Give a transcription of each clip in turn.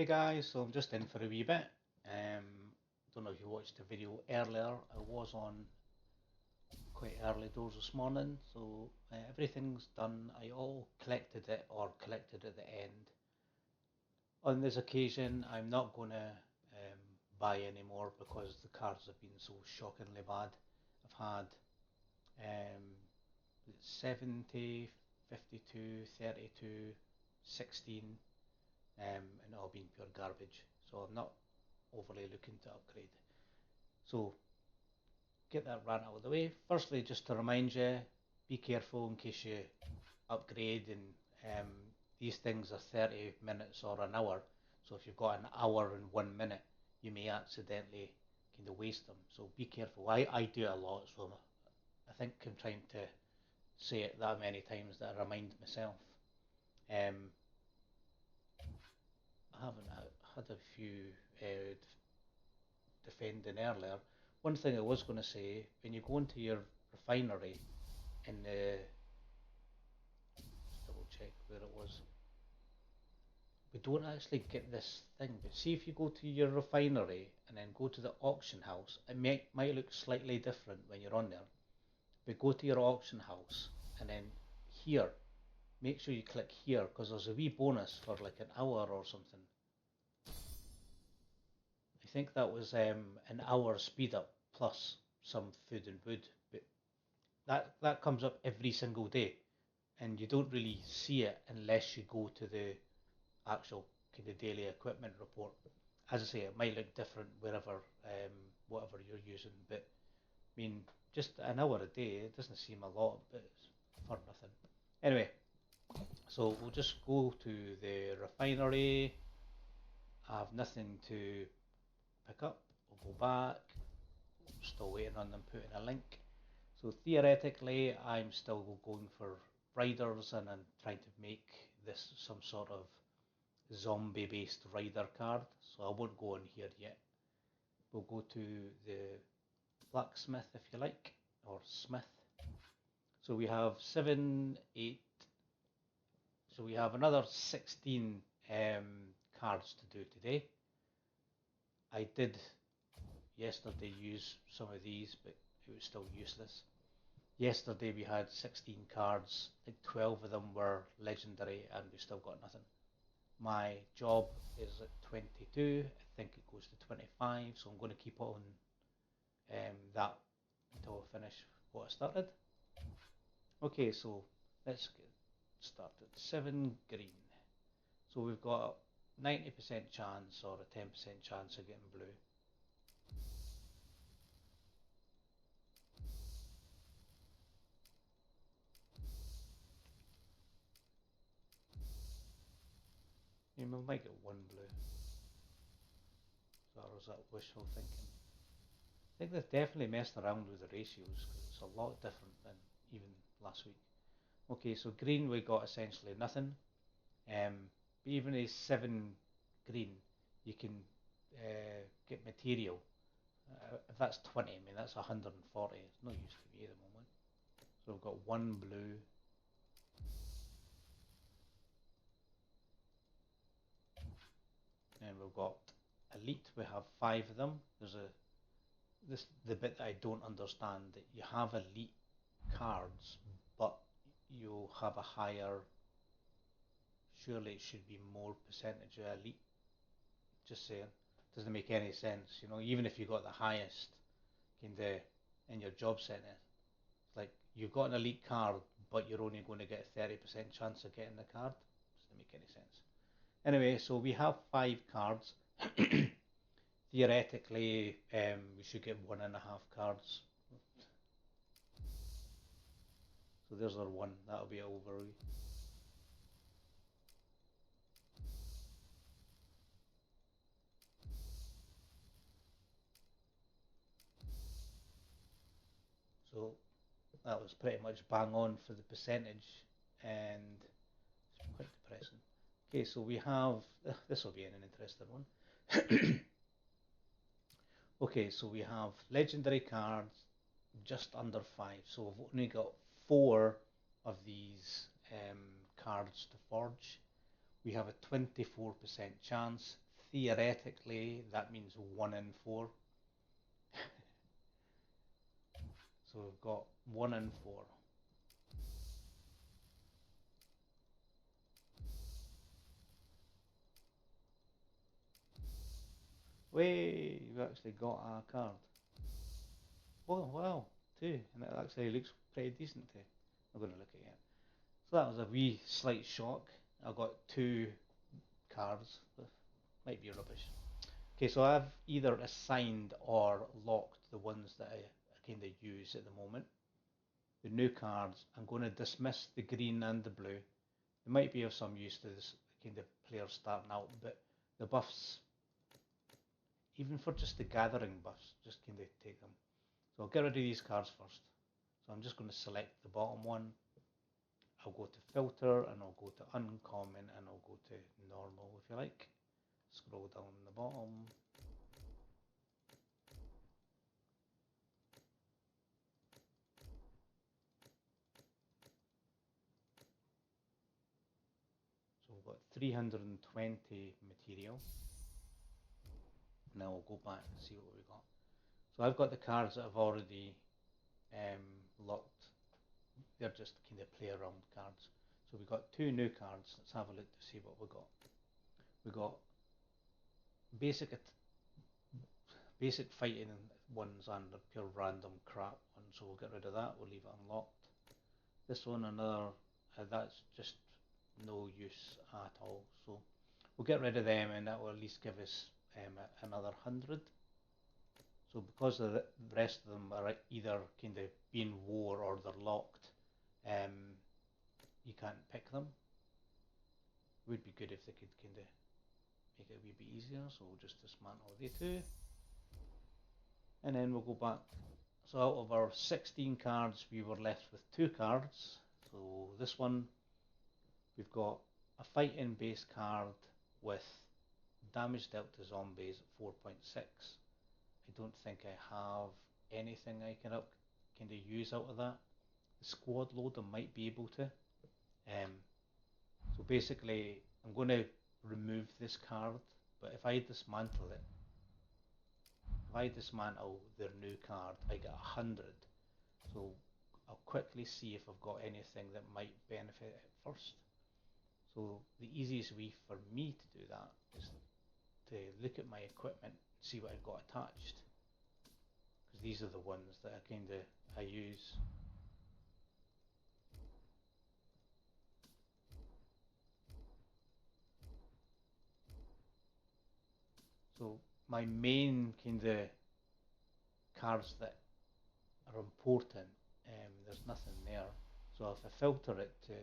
Hey guys, so I'm just in for a wee bit. Don't know if you watched the video earlier. I was on quite early doors this morning, so everything's done. I all collected it or collected at the end. On this occasion, I'm not going to buy any more because the cards have been so shockingly bad. I've had 70, 52, 32, 16, and all been pure garbage. So I'm not overly looking to upgrade. So get that rant out of the way. Firstly, just to remind you, be careful in case you upgrade, and these things are 30 minutes or an hour. So if you've got an hour and 1 minute, you may accidentally kind of waste them. So be careful. I do it a lot, so I think I'm trying to say it that many times that I remind myself. I haven't had a few defending earlier. One thing I was going to say, when you go into your refinery in the, just double check where it was, we don't actually get this thing, but see if you go to your refinery and then go to the auction house, it might look slightly different when you're on there, but go to your auction house and then here, make sure you click here because there's a wee bonus for like an hour or something. I think that was an hour speed up plus some food and wood, but that comes up every single day, and you don't really see it unless you go to the actual kind of daily equipment report. As I say, it might look different wherever, whatever you're using, but I mean, just an hour a day, it doesn't seem a lot, but it's for nothing. Anyway, so we'll just go to the refinery. I have nothing to pick up. We'll go back. Still waiting on them putting a link. So theoretically, I'm still going for riders, and I'm trying to make this some sort of zombie-based rider card. So I won't go in here yet. We'll go to the blacksmith if you like, or smith. So we have 7, 8. So we have another 16 cards to do today. I did yesterday use some of these, but it was still useless. Yesterday we had 16 cards, I think 12 of them were legendary, and we still got nothing. My job is at 22, I think it goes to 25, so I'm going to keep on that until I finish what I started. Okay, so let's get started. 7 green. So we've got a 90% chance or a 10% chance of getting blue. We might get 1 blue. Or is that wishful thinking? I think they've definitely messed around with the ratios because it's a lot different than even last week. Okay, so green we got essentially nothing. Even a 7 green, you can get material. If that's 20, I mean that's 140. It's no use to me at the moment. So we've got 1 blue. And we've got elite, we have 5 of them. There's the bit that I don't understand, that you have elite cards, but you have a higher, surely it should be more percentage of elite. Just saying, doesn't make any sense, you know, even if you got the highest in your job center, it's like you've got an elite card, but you're only going to get a 30% chance of getting the card. Doesn't make any sense. Anyway, so we have 5 cards. Theoretically, we should get 1.5 cards. So there's our 1. That'll be over. So that was pretty much bang on for the percentage, and it's quite depressing. Okay, so we have, this will be an interesting one. Okay, so we have legendary cards just under 5, so we've only got 4 of these cards to forge. We have a 24% chance, theoretically that means 1 in 4. So we've got 1 in 4. Wait, you've actually got a card. Oh wow, 2, and it actually looks pretty decent too. I'm going to look at it. So that was a wee slight shock. I got 2 cards. Might be rubbish. Okay, so I've either assigned or locked the ones that I kind of use at the moment. The new cards, I'm going to dismiss the green and the blue. They might be of some use to this kind of player starting out, but the buffs, even for just the gathering buffs, just kind of take them. So I'll get rid of these cards first. So I'm just going to select the bottom one. I'll go to filter and I'll go to uncommon and I'll go to normal if you like. Scroll down the bottom. So we've got 320 material. Now we'll go back and see what we got. So I've got the cards that I've already locked. They're just kind of play around cards. So we've got 2 new cards. Let's have a look to see what we got. We got basic fighting ones and the pure random crap ones. So we'll get rid of that. We'll leave it unlocked. This one, another, that's just no use at all. So we'll get rid of them, and that will at least give us another 100. So because the rest of them are either kind of being wore or they're locked, you can't pick them. Would be good if they could kind of make it a wee bit easier. So we'll just dismantle the 2, and then we'll go back. So out of our 16 cards, we were left with 2 cards. So this one, we've got a fighting base card with damage dealt to zombies at 4.6. I don't think I have anything I can kind of use out of that. The squad load I might be able to. So basically, I'm going to remove this card, but if I dismantle it, if I dismantle their new card, I get 100. So I'll quickly see if I've got anything that might benefit it first. So the easiest way for me to do that is to look at my equipment and see what I've got attached, because these are the ones that I use. So my main kind of cards that are important, there's nothing there. So if I filter it to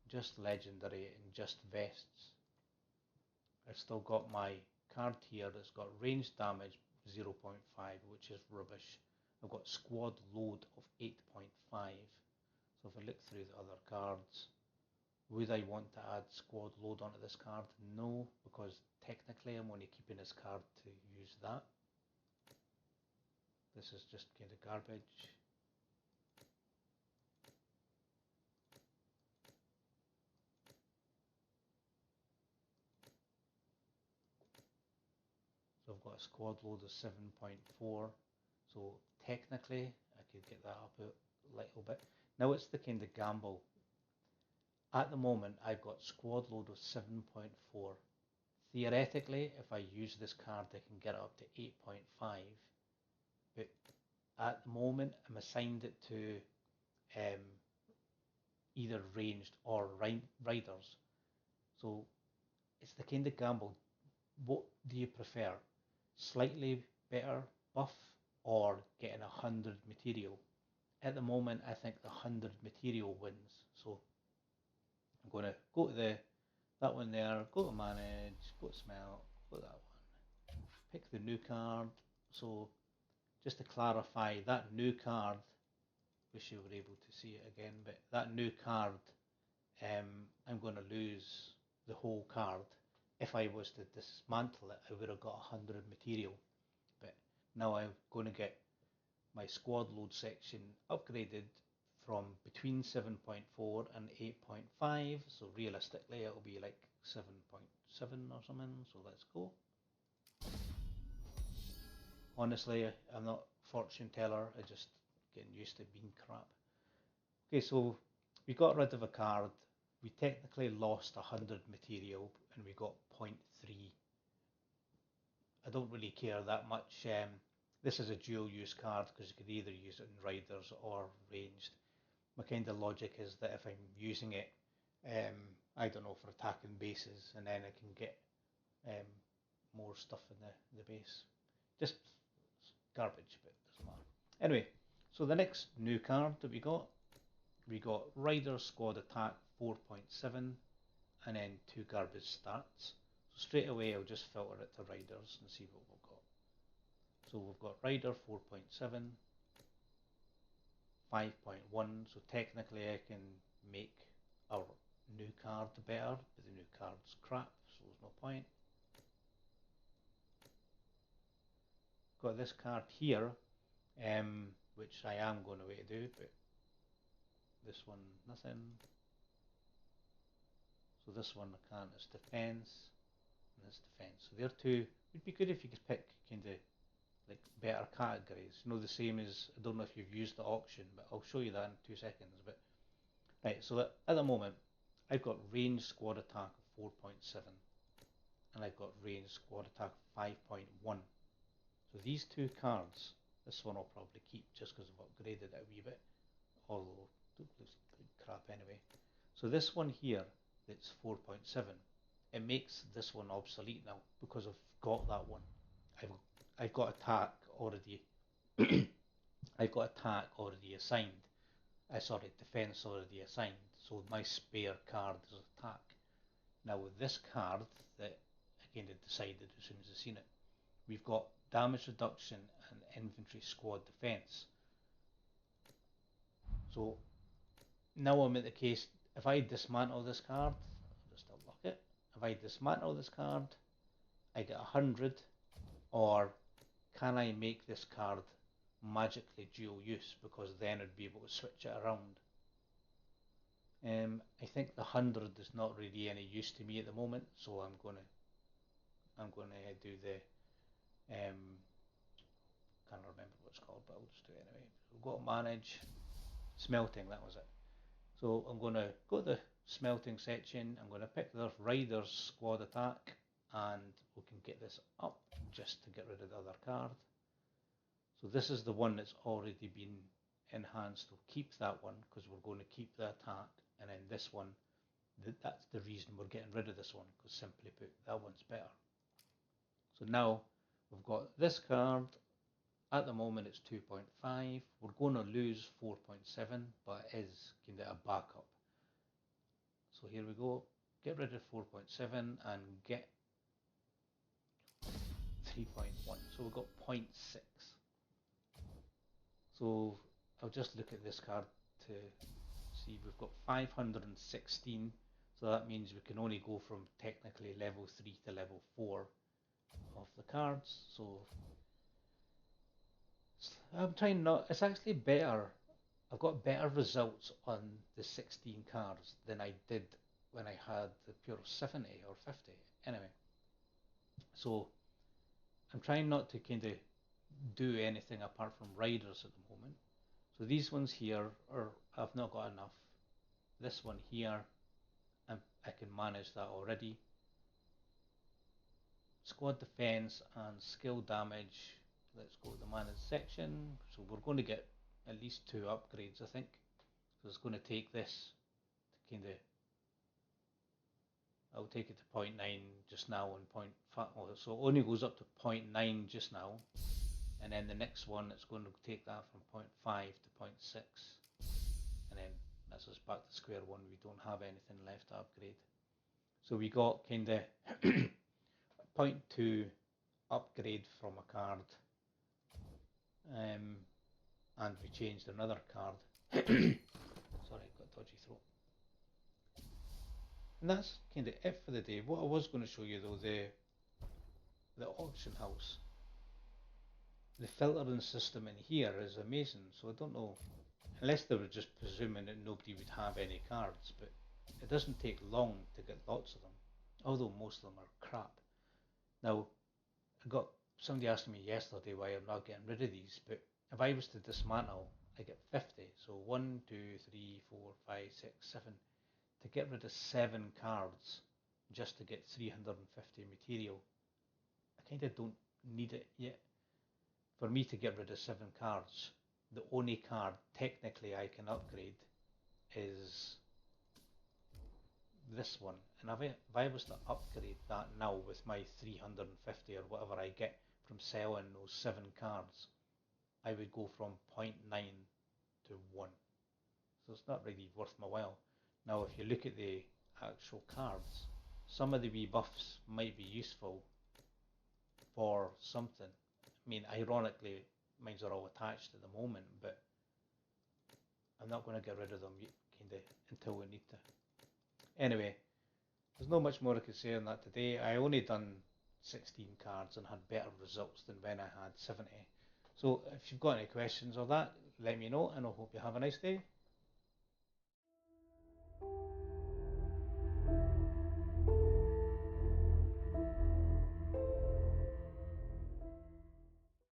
just legendary and just vests, I've still got my card here that's got range damage 0.5, which is rubbish. I've got squad load of 8.5. So if I look through the other cards, would I want to add squad load onto this card? No, because technically I'm only keeping this card to use that. This is just kind of garbage. So I've got a squad load of 7.4. So technically I could get that up a little bit. Now it's the kind of gamble. At the moment I've got squad load of 7.4. Theoretically, if I use this card I can get it up to 8.5. But at the moment I'm assigned it to either ranged or riders. So it's the kind of gamble. What do you prefer? Slightly better buff or getting 100 material? At the moment I think the 100 material wins. So I'm going to go to that one there, go to manage, go to smell, go to that one. Pick the new card. So just to clarify, that new card, wish you were able to see it again, but that new card, I'm going to lose the whole card. If I was to dismantle it, I would have got 100 material, but now I'm going to get my squad load section upgraded from between 7.4 and 8.5, so realistically it'll be like 7.7 or something, so let's go. Honestly, I'm not a fortune teller, I just getting used to being crap. Okay, so we got rid of a card. We technically lost 100 material and we got 0.3. I don't really care that much. This is a dual use card because you could either use it in riders or ranged. My kind of logic is that if I'm using it, I don't know, for attacking bases, and then I can get more stuff in the base. Just garbage, but it doesn't matter. Anyway, so the next new card that we got Rider Squad Attack 4.7 and then 2 garbage stats. So straight away I'll just filter it to Riders and see what we've got. So we've got Rider 4.7, 5.1, so technically I can make our new card better, but the new card's crap, so there's no point. Got this card here, which I am going to wait to do, but this one nothing. So this one I can't, it's defense, and it's defense. So there two, would be good if you could pick kind of like better categories. You know, the same as, I don't know if you've used the auction, but I'll show you that in 2 seconds. But right, so that at the moment I've got range squad attack 4.7 and I've got range squad attack 5.1. So these two cards, this one I'll probably keep just because I've upgraded it a wee bit, although it looks crap anyway. So this one here, that's 4.7, it makes this one obsolete now because I've got that one. I've got attack already. I've got attack already assigned. Sorry, defense already assigned. So my spare card is attack. Now with this card that I kind of decided as soon as I seen it, we've got damage reduction and infantry squad defense. So now I'm at the case, if I dismantle this card, I'll just unlock it. If I dismantle this card, I get 100, or can I make this card magically dual use, because then I'd be able to switch it around. I think the 100 is not really any use to me at the moment, so I'm gonna do the can't remember what it's called, but I'll just do it anyway. We've got to manage smelting, that was it. So I'm going to go to the smelting section, I'm going to pick the Riders Squad Attack, and we can get this up just to get rid of the other card. So this is the one that's already been enhanced. We'll keep that one because we're going to keep the attack, and then this one, that's the reason we're getting rid of this one, because simply put, that one's better. So now we've got this card. At the moment it's 2.5. We're going to lose 4.7, but it is kind of a backup. So here we go. Get rid of 4.7 and get 3.1. So we've got 0.6. So I'll just look at this card to see. We've got 516. So that means we can only go from technically level 3 to level 4 of the cards. So I'm trying not, it's actually better. I've got better results on the 16 cards than I did when I had the pure 70 or 50. Anyway, so I'm trying not to kind of do anything apart from riders at the moment. So these ones here are, I've not got enough. This one here, I can manage that already. Squad defense and skill damage. Let's go to the manage section. So we're going to get at least 2 upgrades, I think. So it's going to take this to kind of, I'll take it to 0.9 just now and 0.5. So it only goes up to 0.9 just now. And then the next one, it's going to take that from 0.5 to 0.6. And then that's us back to square one. We don't have anything left to upgrade. So we got kind of 0.2 upgrade from a card. And we changed another card. Sorry, I've got a dodgy throat. And that's kind of it for the day. What I was going to show you though, the auction house. The filtering system in here is amazing, so I don't know, unless they were just presuming that nobody would have any cards, but it doesn't take long to get lots of them. although most of them are crap. Now, I got somebody asking me yesterday why I'm not getting rid of these, but if I was to dismantle, I get 50. So 1, 2, 3, 4, 5, 6, 7. To get rid of 7 cards just to get 350 material, I kind of don't need it yet. For me to get rid of 7 cards, the only card technically I can upgrade is this one. And if I was to upgrade that now with my 350 or whatever I get from selling those 7 cards, I would go from 0.9 to 1. So it's not really worth my while. Now if you look at the actual cards, some of the wee buffs might be useful for something. I mean, ironically, mine are all attached at the moment, but I'm not going to get rid of them kind of until we need to. Anyway, there's not much more I could say on that today. I only done 16 cards and had better results than when I had 70. So if you've got any questions or that, let me know, and I hope you have a nice day.